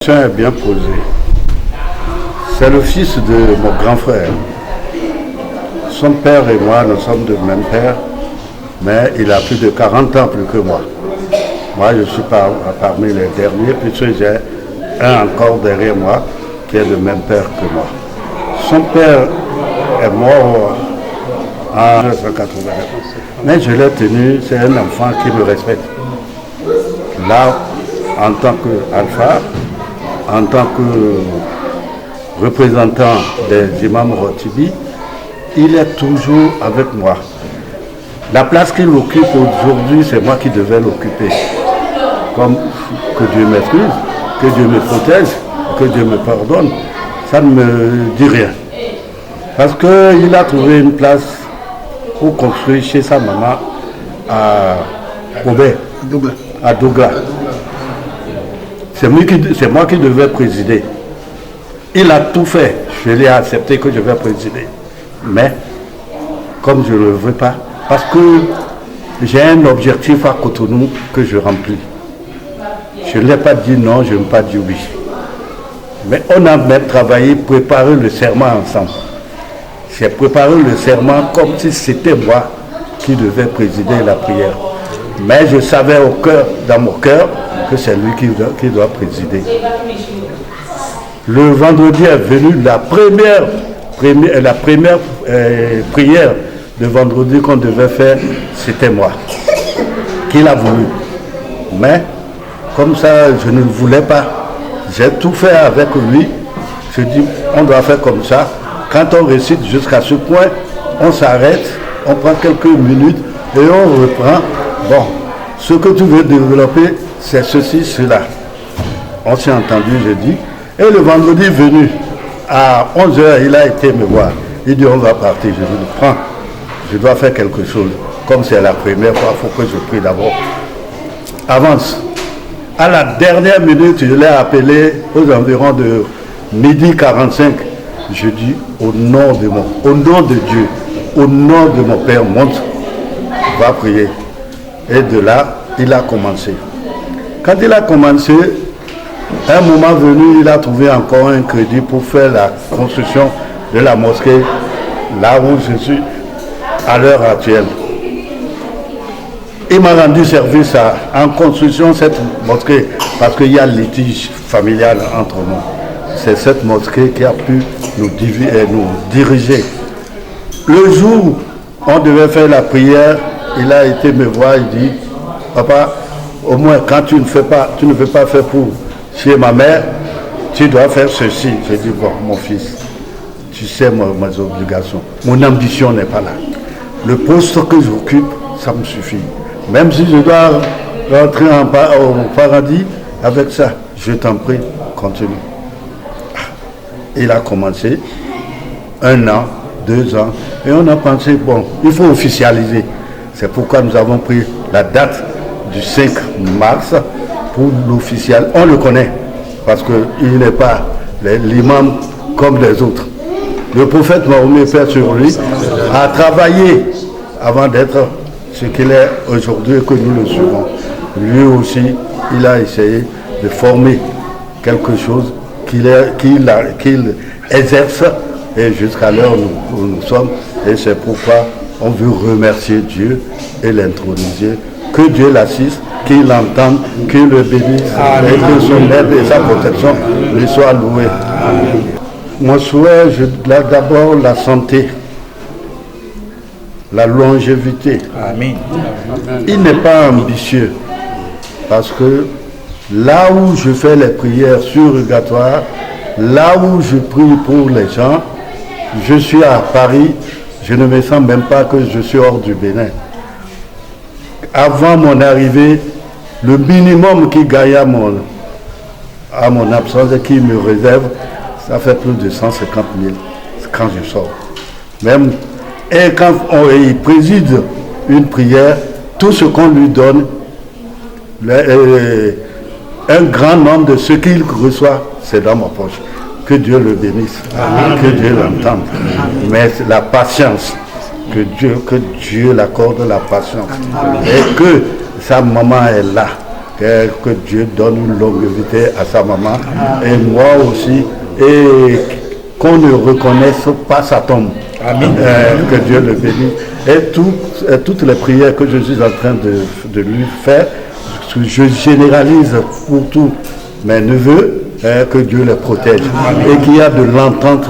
La question est bien posée. C'est le fils de mon grand frère. Son père et moi, nous sommes de même père, mais il a plus de 40 ans plus que moi. Moi, je suis parmi les derniers, puisque j'ai un encore derrière moi qui est de même père que moi. Son père est mort en 1980. Mais je l'ai tenu, c'est un enfant qui me respecte. Là, en tant qu'alpha, en tant que représentant des imams Rotibi, il est toujours avec moi. La place qu'il occupe aujourd'hui, c'est moi qui devais l'occuper. Comme que Dieu m'excuse, que Dieu me protège, que Dieu me pardonne, ça ne me dit rien. Parce qu'il a trouvé une place pour construire chez sa maman à Kobe, à Douglas. C'est moi qui devais présider. Il a tout fait. Je l'ai accepté que je vais présider. Mais, comme je ne le veux pas, parce que j'ai un objectif à Cotonou que je remplis. Je ne l'ai pas dit non, je n'ai pas dit oui. Mais on a même travaillé, préparé le serment ensemble. J'ai préparé le serment comme si c'était moi qui devais présider la prière. Mais je savais dans mon cœur, que c'est lui qui doit présider. Le vendredi est venu, la première prière de vendredi qu'on devait faire, c'était moi, qu'il a voulu. Mais, comme ça, je ne voulais pas. J'ai tout fait avec lui. Je dis, on doit faire comme ça. Quand on récite jusqu'à ce point, on s'arrête, on prend quelques minutes et on reprend. Bon, ce que tu veux développer, c'est ceci, cela. On s'est entendu, j'ai dit. Et le vendredi venu, à 11h, il a été me voir. Il dit, on va partir. Je dis, prends, je dois faire quelque chose. Comme c'est la première fois, il faut que je prie d'abord. Avance. À la dernière minute, je l'ai appelé aux environs de 12h45. Je dis, au nom de Dieu, au nom de mon Père, monte, va prier. Et de là, il a commencé. Quand il a commencé, un moment venu, il a trouvé encore un crédit pour faire la construction de la mosquée, là où je suis à l'heure actuelle. Il m'a rendu service en construction de cette mosquée, parce qu'il y a litige familial entre nous. C'est cette mosquée qui a pu nous diriger. Le jour où on devait faire la prière, il a été me voir, il dit, papa, au moins quand tu ne veux pas faire pour chez ma mère, tu dois faire ceci. J'ai dit, bon, mon fils, tu sais mes obligations. Mon ambition n'est pas là. Le poste que j'occupe, ça me suffit. Même si je dois rentrer au paradis, avec ça, je t'en prie, continue. Il a commencé 1 an, 2 ans, et on a pensé, bon, il faut officialiser. C'est pourquoi nous avons pris la date du 5 mars pour l'officiel. On le connaît, parce qu'il n'est pas l'imam comme les autres. Le prophète Mahomet, paix sur lui, a travaillé avant d'être ce qu'il est aujourd'hui et que nous le suivons. Lui aussi, il a essayé de former quelque chose qu'il exerce, et jusqu'à l'heure où nous sommes. Et c'est pourquoi on veut remercier Dieu et l'introniser. Que Dieu l'assiste, qu'il l'entende, qu'il le bénisse, et que son aide et sa protection lui soient louées. Mon souhait, d'abord la santé, la longévité. Amen. Il n'est pas ambitieux, parce que là où je fais les prières surrogatoires, là où je prie pour les gens, je suis à Paris, je ne me sens même pas que je suis hors du Bénin. Avant mon arrivée, le minimum qui gagne à mon absence et qui me réserve, ça fait plus de 150 000 quand je sors. Même, et quand il préside une prière, tout ce qu'on lui donne, un grand nombre de ce qu'il reçoit, c'est dans ma poche. Que Dieu le bénisse, Amen. Que Dieu l'entende. Mais la patience, que Dieu l'accorde la patience. Amen. Et que sa maman est là. que Dieu donne une longue vie à sa maman et moi aussi, et qu'on ne reconnaisse pas sa tombe. Amen. Que Dieu le bénisse. Et toutes les prières que je suis en train de lui faire, je généralise pour tous mes neveux, que Dieu les protège. Amen. Et qu'il y a de l'entente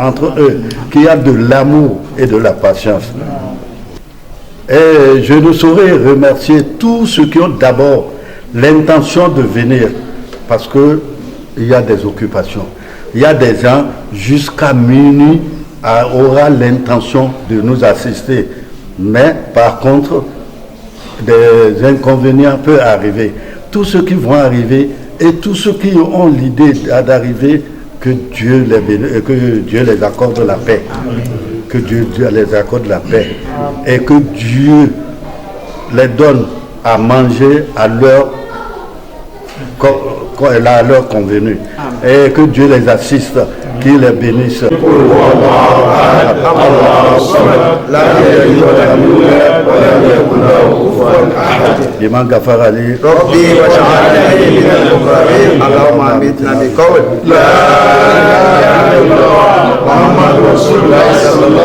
entre eux, qu'il y a de l'amour et de la patience. Et je ne saurais remercier tous ceux qui ont d'abord l'intention de venir, parce qu'il y a des occupations. Il y a des gens jusqu'à minuit aura l'intention de nous assister. Mais par contre, des inconvénients peuvent arriver. Tous ceux qui vont arriver et tous ceux qui ont l'idée d'arriver, que Dieu les accorde la paix. Que Dieu les accorde la paix. Et que Dieu les donne à manger à l'heure convenue. Et que Dieu les assiste, qu'il les bénisse. L'imam Ghaffar Ali. Rabbi waj'alni min al-mukarramin. Allahumma amitna bi qawl la ilaha illallah Muhammadur Rasulullah sallallahu